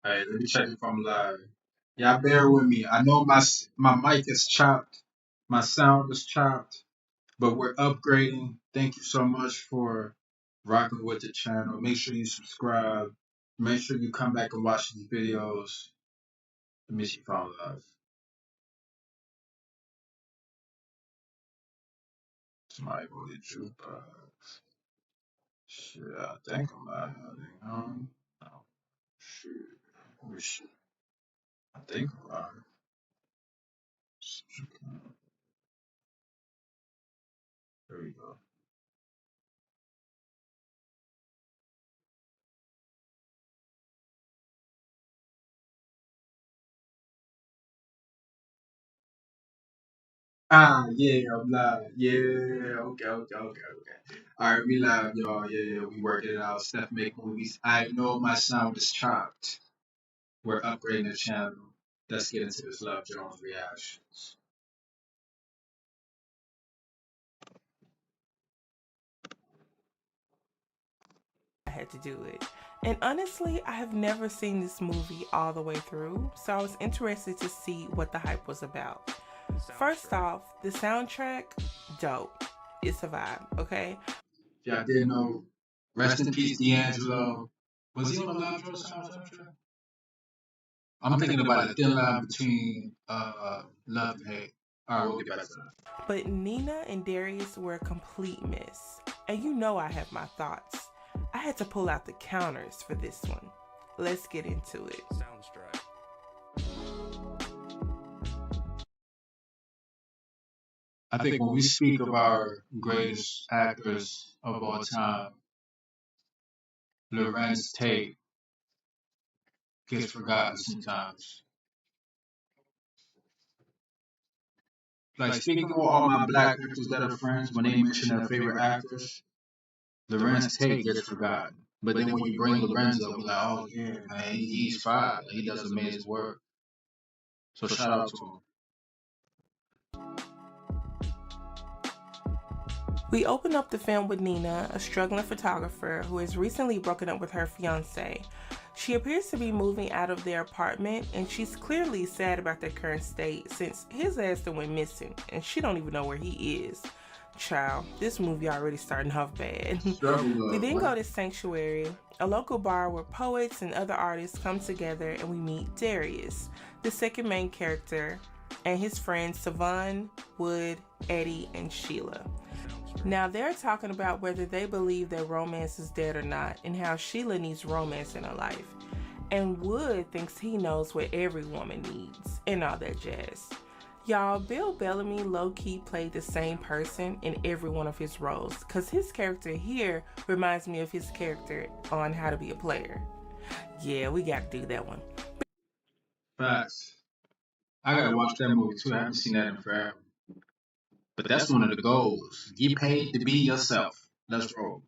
Alright, let me check if I'm live. Y'all bear with me. I know my mic is chopped, my sound is chopped, but we're upgrading. Thank you so much for rocking with the channel. Make sure you subscribe. Make sure you come back and watch these videos. Let me see if I'm live. Somebody go to jukebox. Shit, I think I'm live. No, shit. Let me see. I think I'm live. There we go. Ah, yeah, I'm live. Yeah, okay. All right, we live, y'all. Yeah, we working it out. Steph make movies. I know my sound is chopped. We're upgrading the channel. Let's get into this Love Jones reactions. I had to do it. And honestly, I have never seen this movie all the way through, so I was interested to see what the hype was about. First off, the soundtrack, dope. It's a vibe, okay? If y'all didn't know, rest in peace, D'Angelo. Was he on the Love Jones soundtrack? I'm thinking about a thin line between love and hate. All right, we'll get back to that. But Nina and Darius were a complete miss. And you know I have my thoughts. I had to pull out the counters for this one. Let's get into it. Soundstripe. I think when we speak of our greatest actors of all time, Lorenz Tate gets forgotten sometimes. Like speaking of all my black actors that are friends, when they mention their favorite actors, Lorenz Tate gets forgotten. But then when you bring Lorenz up, we're like, oh yeah, man, he's fine. He does amazing work. So shout out to him. We open up the film with Nina, a struggling photographer who has recently broken up with her fiance. She appears to be moving out of their apartment, and she's clearly sad about their current state since his ass done went missing, and she don't even know where he is. Child, this movie already starting off bad. We then go to Sanctuary, a local bar where poets and other artists come together, and we meet Darius, the second main character, and his friends Savon, Wood, Eddie, and Sheila. Now they're talking about whether they believe that romance is dead or not, and how Sheila needs romance in her life. And Wood thinks he knows what every woman needs, and all that jazz. Y'all, Bill Bellamy low-key played the same person in every one of his roles, because his character here reminds me of his character on How to Be a Player. Yeah, we gotta do that one. Facts. I gotta watch that movie too. I haven't seen that in forever. But that's one of the goals. Get paid to be yourself. Let's roll.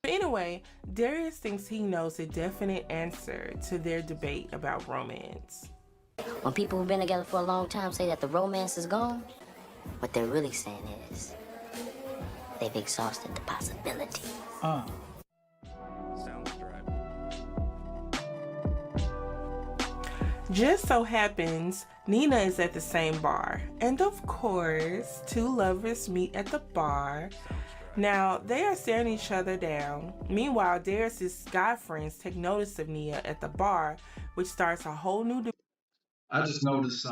But anyway, Darius thinks he knows a definite answer to their debate about romance. When people who've been together for a long time say that the romance is gone, what they're really saying is they've exhausted the possibility. Just so happens, Nina is at the same bar. And of course, two lovers meet at the bar. Now, they are staring each other down. Meanwhile, Darius' guy friends take notice of Nia at the bar, which starts a whole new debate. I just noticed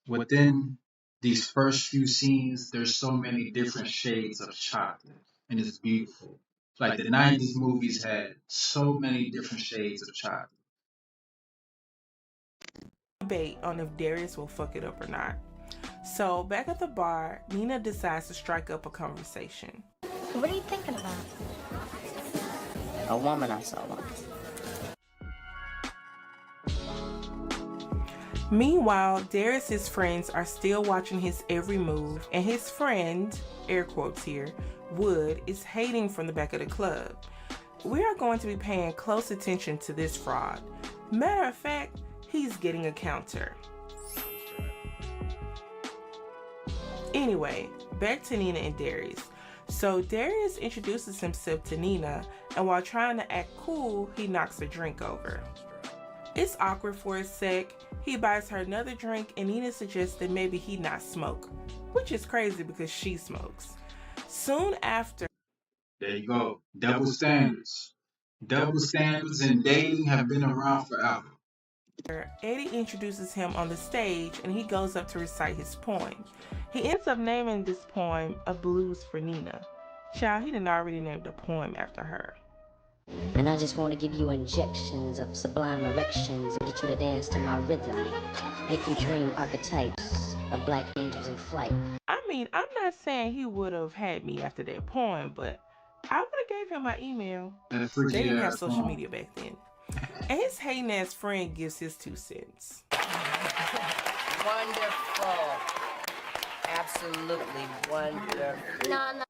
within these first few scenes, there's so many different shades of chocolate, and it's beautiful. Like the '90s movies had so many different shades of chocolate. On if Darius will fuck it up or not. So, back at the bar, Nina decides to strike up a conversation. What are you thinking about? A woman I saw once. Meanwhile, Darius' friends are still watching his every move, and his friend, air quotes here, Wood, is hating from the back of the club. We are going to be paying close attention to this fraud. Matter of fact, he's getting a counter. Anyway, back to Nina and Darius. So Darius introduces himself to Nina, and while trying to act cool, he knocks a drink over. It's awkward for a sec. He buys her another drink, and Nina suggests that maybe he not smoke, which is crazy because she smokes. Soon after, There you go. Double standards. Double standards in dating have been around forever. Eddie introduces him on the stage, and he goes up to recite his poem. He ends up naming this poem "A Blues for Nina." Child, he done already named a poem after her. And I just want to give you injections of sublime erections and get you to dance to my rhythm. Make you dream archetypes of black angels in flight. I mean, I'm not saying he would have had me after that poem, but I would have gave him my email. That They freaky didn't have ass social song. media back then. And his hating ass friend gives his 2 cents. Wonderful. Absolutely wonderful. No.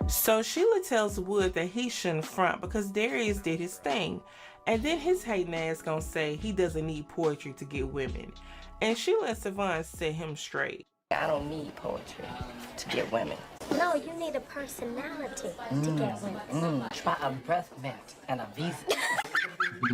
So Sheila tells Wood that he shouldn't front because Darius did his thing. And then his hating ass gonna say he doesn't need poetry to get women. And Sheila and Savon set him straight. I don't need poetry to get women. No, you need a personality to get women. Try a breath mint and a visa.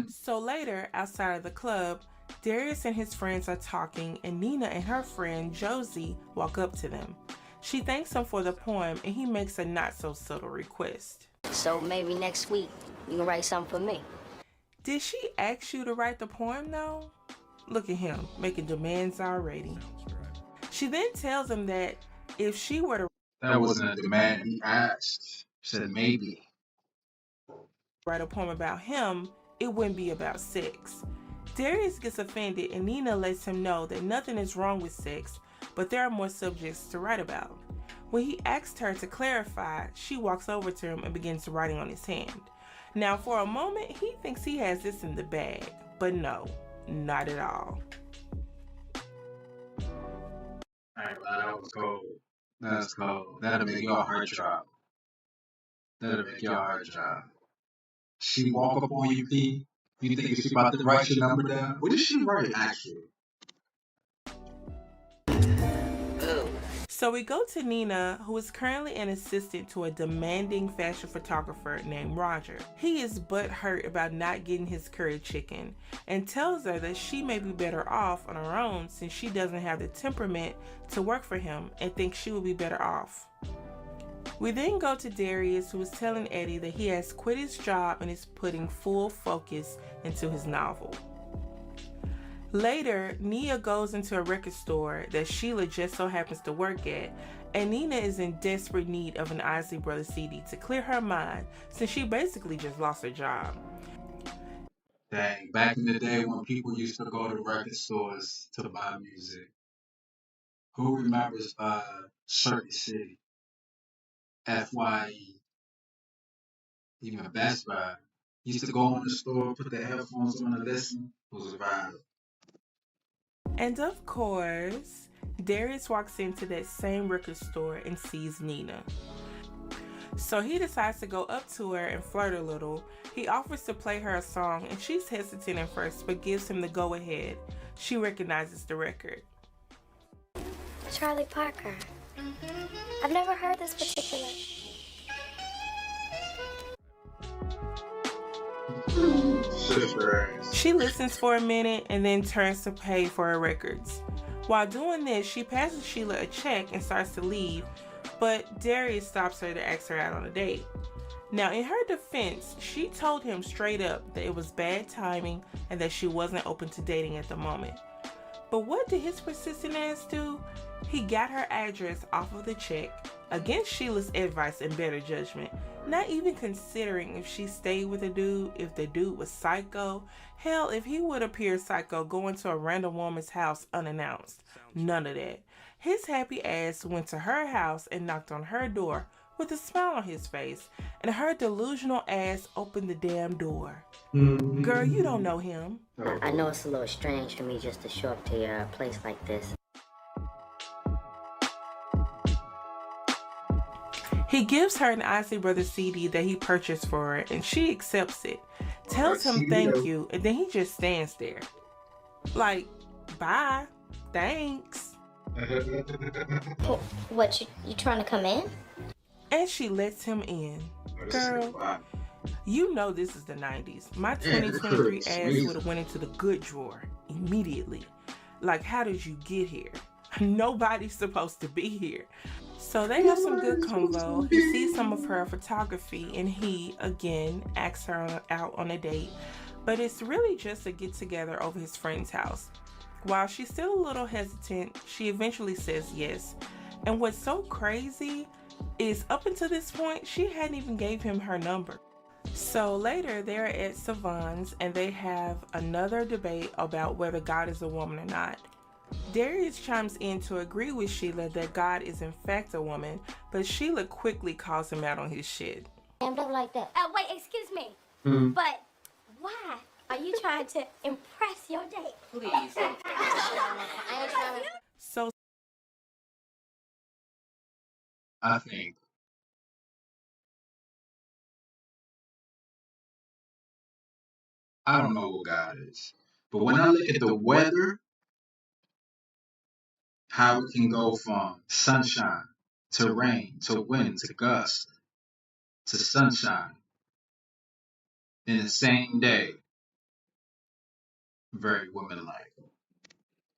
So later, outside of the club, Darius and his friends are talking, and Nina and her friend Josie walk up to them. She thanks him for the poem, and he makes a not so subtle request. So maybe next week you can write something for me. Did she ask you to write the poem though? Look at him, making demands already. She then tells him that if she were to That wasn't a demand he asked. She said maybe. write a poem about him, it wouldn't be about sex. Darius gets offended, and Nina lets him know that nothing is wrong with sex, but there are more subjects to write about. When he asks her to clarify, she walks over to him and begins writing on his hand. Now, for a moment, he thinks he has this in the bag, but no, not at all. Alright, well, that was cold. That's cold. That'll make your heart drop. That'll make your heart drop. She walk up on you, P. You think she about to write your number down? What did she write, actually? Ooh. So we go to Nina, who is currently an assistant to a demanding fashion photographer named Roger. He is butthurt about not getting his curry chicken and tells her that she may be better off on her own since she doesn't have the temperament to work for him and thinks she would be better off. We then go to Darius, who is telling Eddie that he has quit his job and is putting full focus into his novel. Later, Nia goes into a record store that Sheila just so happens to work at, and Nina is in desperate need of an Isley Brothers CD to clear her mind since she basically just lost her job. Dang, back in the day when people used to go to record stores to buy music. Who remembers Circuit City? FYE, even Best Buy. Used to go in the store, put the headphones on and listen. It was a vibe. And of course, Darius walks into that same record store and sees Nina. So he decides to go up to her and flirt a little. He offers to play her a song, and she's hesitant at first but gives him the go-ahead. She recognizes the record. Charlie Parker. I've never heard this particular. She listens for a minute and then turns to pay for her records. While doing this, she passes Sheila a check and starts to leave, but Darius stops her to ask her out on a date. Now, in her defense, she told him straight up that it was bad timing and that she wasn't open to dating at the moment. But what did his persistent ass do? He got her address off of the check, against Sheila's advice and better judgment, not even considering if she stayed with a dude, if the dude was psycho. Hell, if he would appear psycho going to a random woman's house unannounced. None of that. His happy ass went to her house and knocked on her door with a smile on his face, and her delusional ass opened the damn door. Girl, you don't know him. I know it's a little strange for me just to show up to your place like this. He gives her an Isley Brothers CD that he purchased for her, and she accepts it. Tells him thank you, and then he just stands there. Like, bye, thanks. What, you trying to come in? And she lets him in. Girl, you know this is the 90s. My 2023 ass would have went into the good drawer immediately. Like, how did you get here? Nobody's supposed to be here. So they have some good convo. He sees some of her photography and he, again, asks her out on a date. But it's really just a get together over his friend's house. While she's still a little hesitant, she eventually says yes. And what's so crazy is up until this point, she hadn't even gave him her number. So later they're at Savon's and they have another debate about whether God is a woman or not. Darius chimes in to agree with Sheila that God is in fact a woman, but Sheila quickly calls him out on his shit. And don't like that. Wait, excuse me. But why are you trying to impress your date? Please. So I think I don't know what God is, but when I look at the weather, how it can go from sunshine to rain to wind to gust to sunshine in the same day, very womanlike.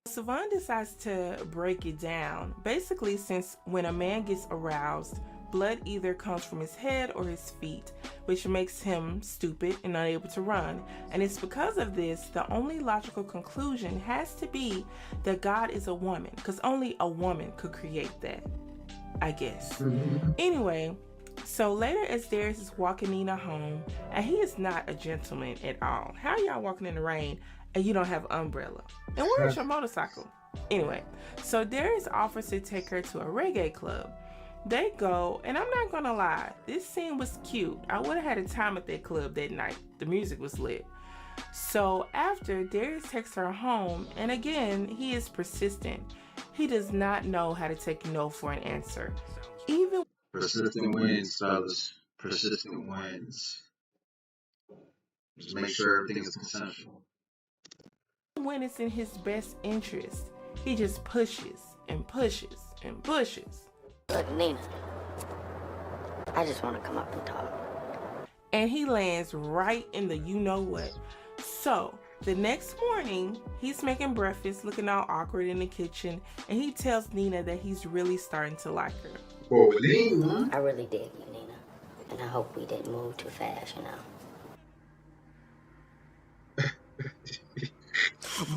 Savon decides to break it down. Basically, since when a man gets aroused, blood either comes from his head or his feet, which makes him stupid and unable to run. And it's because of this, the only logical conclusion has to be that God is a woman, because only a woman could create that, I guess. Anyway, so later as Darius is walking Nina home, and he is not a gentleman at all. How are y'all walking in the rain and you don't have an umbrella? And where's your motorcycle? Anyway, so Darius offers to take her to a reggae club. They go, and I'm not gonna lie, this scene was cute. I would have had a time at that club that night. The music was lit. So after, Darius takes her home, and again, he is persistent. He does not know how to take no for an answer. Even Persistent wins, fellas. Persistent wins. Just make sure everything is consensual. when it's in his best interest, he just pushes and pushes and pushes. Look, Nina, I just want to come up and talk. And he lands right in the you know what. So the next morning, he's making breakfast, looking all awkward in the kitchen, and he tells Nina that he's really starting to like her. Oh, Nina. I really dig you, Nina. And I hope we didn't move too fast, you know.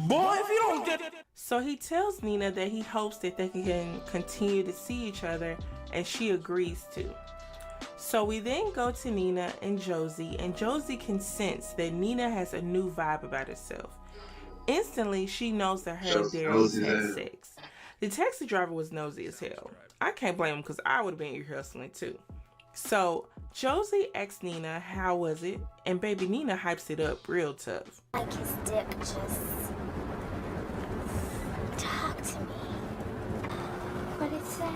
Boy, if you don't get it. So he tells Nina that he hopes that they can continue to see each other, and she agrees to. So we then go to Nina and Josie can sense that Nina has a new vibe about herself. Instantly, she knows that her and Darius had sex. The taxi driver was nosy as hell. I can't blame him because I would have been ear hustling too. So Josie asks Nina how was it, and baby Nina hypes it up real tough. Like his dick, just talk to me. What'd it say?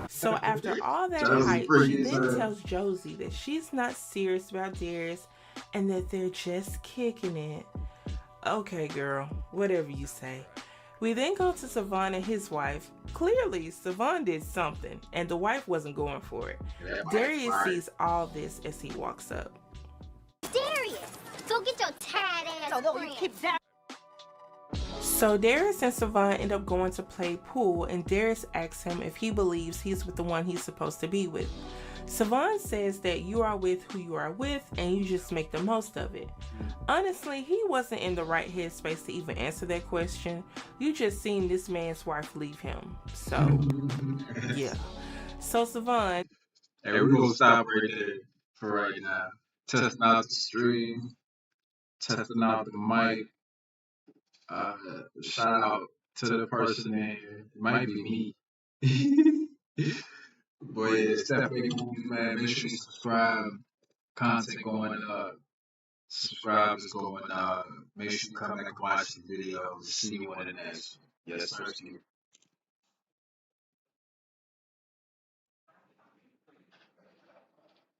So after all that Josie hype, pretty she then as hell. tells Josie that she's not serious about Darius and that they're just kicking it. Okay, girl, whatever you say. We then go to Savon and his wife. Clearly, Savon did something, and the wife wasn't going for it. Darius sees all this as he walks up. Darius, go get your tired ass friend. So Darius and Savon end up going to play pool, and Darius asks him if he believes he's with the one he's supposed to be with. Savon says that you are with who you are with, and you just make the most of it. Honestly, he wasn't in the right headspace to even answer that question. You just seen this man's wife leave him. So, yeah. So Savon, Hey, we're gonna stop right there for right now. Testing out the stream, testing out the mic. Shout out to the person in here. It might be me. But yeah, Steph Big Movies, man. Make sure you subscribe. Content going up. Subscribers going up. Make sure you come back and watch the videos. See you on the next one. Yes, sir.